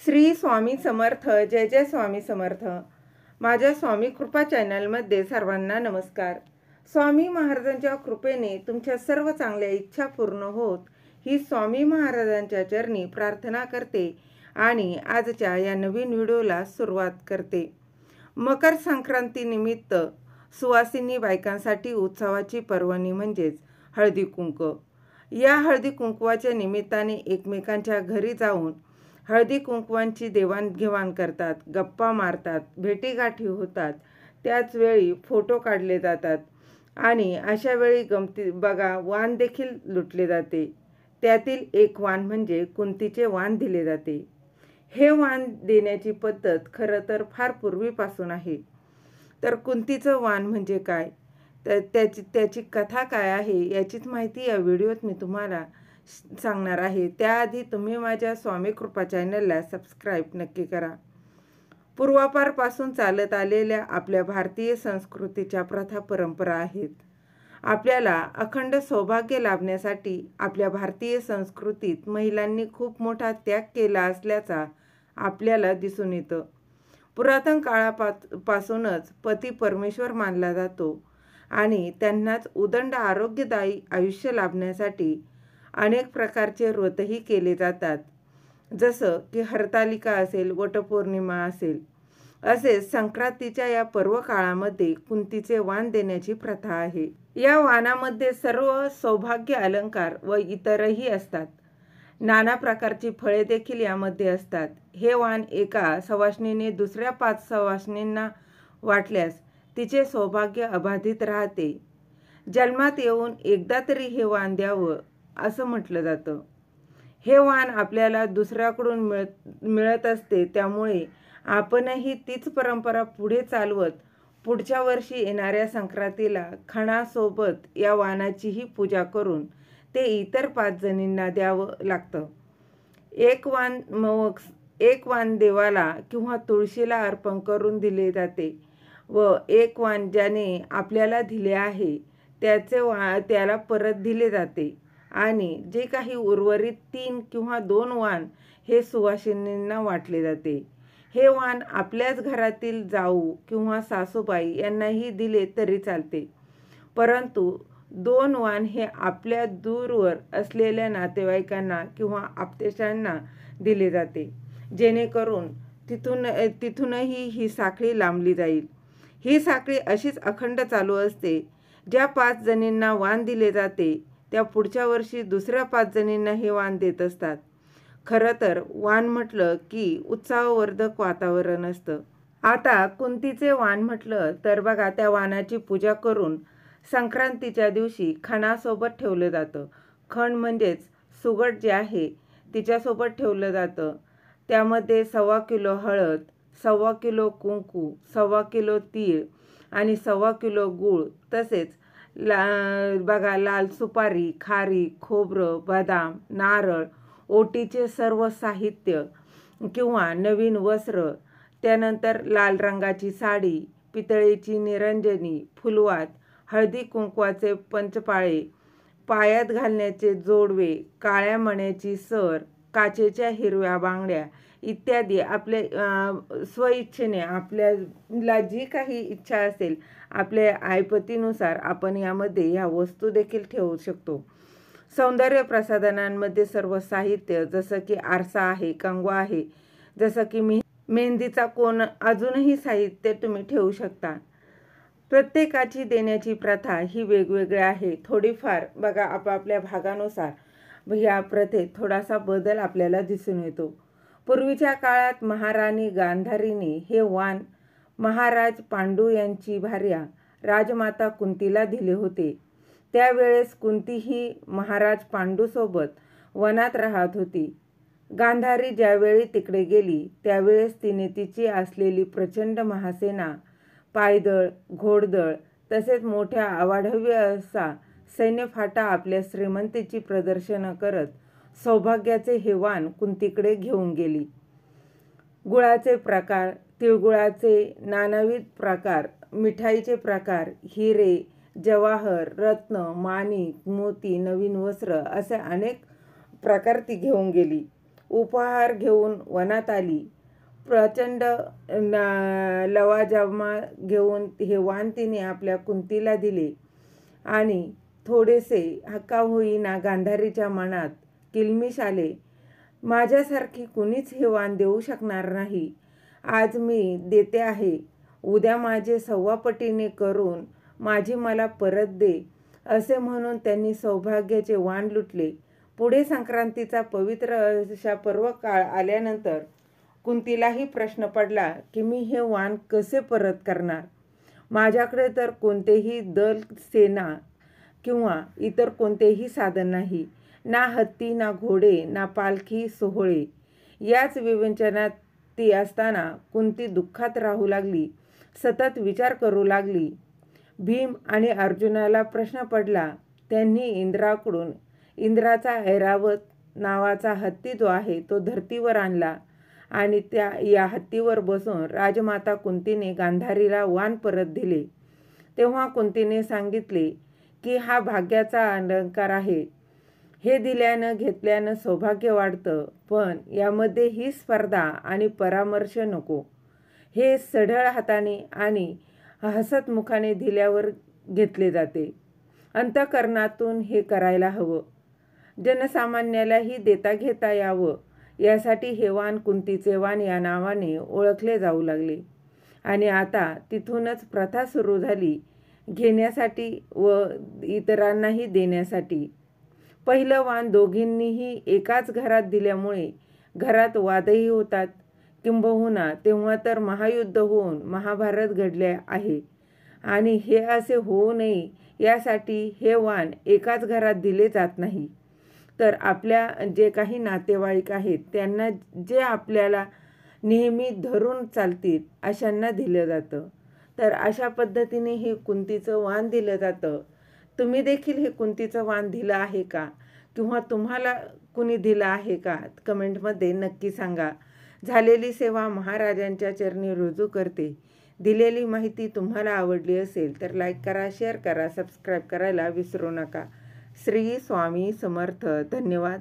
श्री स्वामी समर्थ. जय जय स्वामी समर्थ. माझ्या स्वामी कृपा चॅनलमध्ये सर्वांना नमस्कार. स्वामी महाराजांच्या कृपेने तुमच्या सर्व चांगल्या इच्छा पूर्ण होत ही स्वामी महाराजांच्या चरणी प्रार्थना करते आणि आजच्या या नवीन व्हिडिओला सुरुवात करते. मकर संक्रांती निमित्त सुवासिनी बायकांसाठी उत्सवाची पर्वणी म्हणजेच हळदी कुंकू. या हळदी कुंकवाच्या निमित्ताने एकमेकांच्या घरी जाऊन हळदी कुंकवांची देवाणघेवाण करतात, गप्पा मारतात, भेटीगाठी होतात. त्याच वेळी फोटो काढले जातात आणि अशा वेळी गमती बघा वाण देखील लुटले जाते. त्यातील एक वाण म्हणजे कुंतीचे वाण दिले जाते. हे वाण देण्याची पद्धत खरं तर फार पूर्वीपासून आहे. तर कुंतीचं वाण म्हणजे काय, तर त्याची कथा काय आहे याचीच माहिती या व्हिडिओत मी तुम्हाला सांगणार आहे. त्याआधी तुम्ही माझ्या स्वामी कृपा चॅनलला सबस्क्राईब नक्की करा. पूर्वापारपासून चालत आलेल्या आपल्या भारतीय संस्कृतीच्या प्रथा परंपरा आहेत. आपल्याला अखंड सौभाग्य लाभण्यासाठी आपल्या भारतीय संस्कृतीत महिलांनी खूप मोठा त्याग केला असल्याचा आपल्याला दिसून येतं. पुरातन काळापासूनच पती परमेश्वर मानला जातो आणि त्यांनाच उदंड आरोग्यदायी आयुष्य लाभण्यासाठी अनेक प्रकारचे व्रतही केले जातात. जसं की हरतालिका असेल, वटपौर्णिमा असेल. असेच संक्रांतीच्या या पर्व काळामध्ये कुंतीचे वाण देण्याची प्रथा आहे. या वाणामध्ये सर्व सौभाग्य अलंकार व इतरही असतात. नाना प्रकारची फळे देखील यामध्ये असतात. हे वाण एका सवाष्णीने दुसऱ्या 5 सवाष्णींना वाटल्यास तिचे सौभाग्य अबाधित राहते. जन्मात येऊन एकदा तरी हे वाण द्यावं असं म्हटलं जातं. हे वाण आपल्याला दुसऱ्याकडून मिळत असते. त्यामुळे आपणही तीच परंपरा पुढे चालवत पुढच्या वर्षी येणाऱ्या संक्रांतीला खणासोबत या वाणाचीही पूजा करून ते इतर 5 जणींना द्यावं लागतं. एक वाण देवाला किंवा तुळशीला अर्पण करून दिले जाते व एक वाण ज्याने आपल्याला दिले आहे त्याला परत दिले जाते आणि जे काही उर्वरित 3 किंवा 2 वाण हे सुवासिनींना वाटले जाते. हे वाण आपल्याच घरातील जाऊ किंवा सासूबाई यांनाही दिले तरी चालते, परंतु 2 वाण हे आपल्या दूरवर असलेल्या नातेवाईकांना किंवा आप्तेष्टांना दिले जाते, जेणेकरून तिथूनही ही साखळी लांबली जाईल. ही साखळी अशीच अखंड चालू असते. ज्या 5 जणींना वाण दिले जाते त्या पुढच्या वर्षी दुसऱ्या 5 जणींना हे वाण देत असतात. खरं तर वाण म्हटलं की उत्साहवर्धक वातावरण असतं. आता कुंतीचे वाण म्हटलं तर बघा, त्या वाणाची पूजा करून संक्रांतीच्या दिवशी खणासोबत ठेवलं जातं. खण म्हणजेच सुगट जे आहे तिच्यासोबत ठेवलं जातं. त्यामध्ये 1.25 किलो हळद, 1.25 किलो कुंकू, 1.25 किलो तीळ आणि 1.25 किलो गूळ, तसेच लाल सुपारी, खारी, खोबरं, बदाम, नारळ, ओटीचे सर्व साहित्य किंवा नवीन वस्त्र, त्यानंतर लाल रंगाची साडी, पितळेची निरंजनी, फुलवात, हळदी कुंकवाचे पंचपाळे, पायात घालण्याचे जोडवे, काळ्या मण्याची सर, काचेच्या हिरव्या बांगड्या इत्यादी आपल्या स्वइच्छेने आपल्याला जी काही इच्छा असेल आपल्या ऐपतीनुसार आपण यामध्ये ह्या वस्तू देखील ठेवू शकतो. सौंदर्य प्रसाधनांमध्ये सर्व साहित्य जसं की आरसा आहे, कंगवा आहे, जसं की मेहंदीचा कोन, अजूनही साहित्य तुम्ही ठेवू शकता. प्रत्येकाची देण्याची प्रथा ही वेगवेगळी आहे. थोडीफार बघा आपापल्या भागानुसार ह्या प्रथेत थोडासा बदल आपल्याला दिसून येतो. पूर्वीच्या काळात महाराणी गांधारीने हे वाण महाराज पांडू यांची भार्या राजमाता कुंतीला दिले होते. त्यावेळेस कुंती ही महाराज पांडूसोबत वनात राहत होती. गांधारी ज्यावेळी तिकडे गेली त्यावेळेस तिने तिची असलेली प्रचंड महासेना, पायदळ, घोडदळ तसेच मोठ्या अवाढव्य असा सैन्यफाटा आपल्या श्रीमंतीची प्रदर्शनं करत सौभाग्याचे हे वाण कुंतीकडे घेऊन गेली. गुळाचे प्रकार, तिळगुळाचे नानाविध प्रकार, मिठाईचे प्रकार, हिरे, जवाहर, रत्न, माणिक, मोती, नवीन वस्त्र असे अनेक प्रकार ती घेऊन गेली. उपहार घेऊन वनात आली. प्रचंड लवाजमा घेऊन हे वाण तिने आपल्या कुंतीला दिले आणि थोडेसे हक्का होईना गांधारीच्या मनात किलमिश आले. माझ्यासारखी कुणीच हे वाण देऊ शकणार नाही. आज मी देते आहे. उद्या माझे सव्वापटीने करून माझी मला परत दे, असे म्हणून त्यांनी सौभाग्याचे वाण लुटले. पुढे संक्रांतीचा पवित्र अशा पर्व काळ आल्यानंतर कुंतीलाही प्रश्न पडला की मी हे वाण कसे परत करणार. माझ्याकडे तर कोणतेही दल सेना किंवा इतर कोणतेही साधन नाही. ना हत्ती, ना घोडे, ना पालखी सोहळे. याच विवेचनात ती असताना कुंती दुःखात राहू लागली. सतत विचार करू लागली. भीम आणि अर्जुनाला प्रश्न पडला. त्यांनी इंद्राकडून इंद्राचा ऐरावत नावाचा हत्ती जो आहे तो धर्तीवर आणला आणि या हत्तीवर बसून राजमाता कुंतीने गांधारीला वाण परत दिले. तेव्हा कुंतीने सांगितले की हा भाग्याचा अलंकार आहे. हे दिल्यानं घेतल्यानं सौभाग्य वाढतं, पण यामध्ये ही स्पर्धा आणि परामर्श नको. हे सढळ हाताने आणि हसत मुखाने दिल्यावर घेतले जाते. अंतःकरणातून हे करायला हवं. जनसामान्यालाही देता घेता यावं यासाठी हे वाण कुंतीचे वाण या नावाने ओळखले जाऊ लागले. आणि आता तिथूनच प्रथा सुरू झाली, घेण्यासाठी व इतरांनाही देण्यासाठी. पहिलं वाण दोघींनीही एकाच घरात दिल्यामुळे घरात वादही होतात. किंबहुना तेव्हा तर महायुद्ध होऊन महाभारत घडले आहे. आणि हे असे होऊ नये यासाठी हे वाण एकाच घरात दिले जात नाही, तर आपल्या जे काही नातेवाईक आहेत त्यांना, जे आपल्याला नेहमी धरून चालतील अशांना दिलं जातं. तर अशा पद्धतीने हे कुंतीचं वाण दिलं जातं. तुम्ही देखील हे कुंतीचं वाण दिलं आहे का, किंवा तुम्हाला कुणी दिलं आहे का, कमेंटमध्ये नक्की सांगा. झालेली सेवा महाराजांच्या चरणी रुजू करते. दिलेली माहिती तुम्हाला आवडली असेल तर लाईक करा, शेअर करा, सबस्क्राईब करायला विसरू नका. श्री स्वामी समर्थ. धन्यवाद.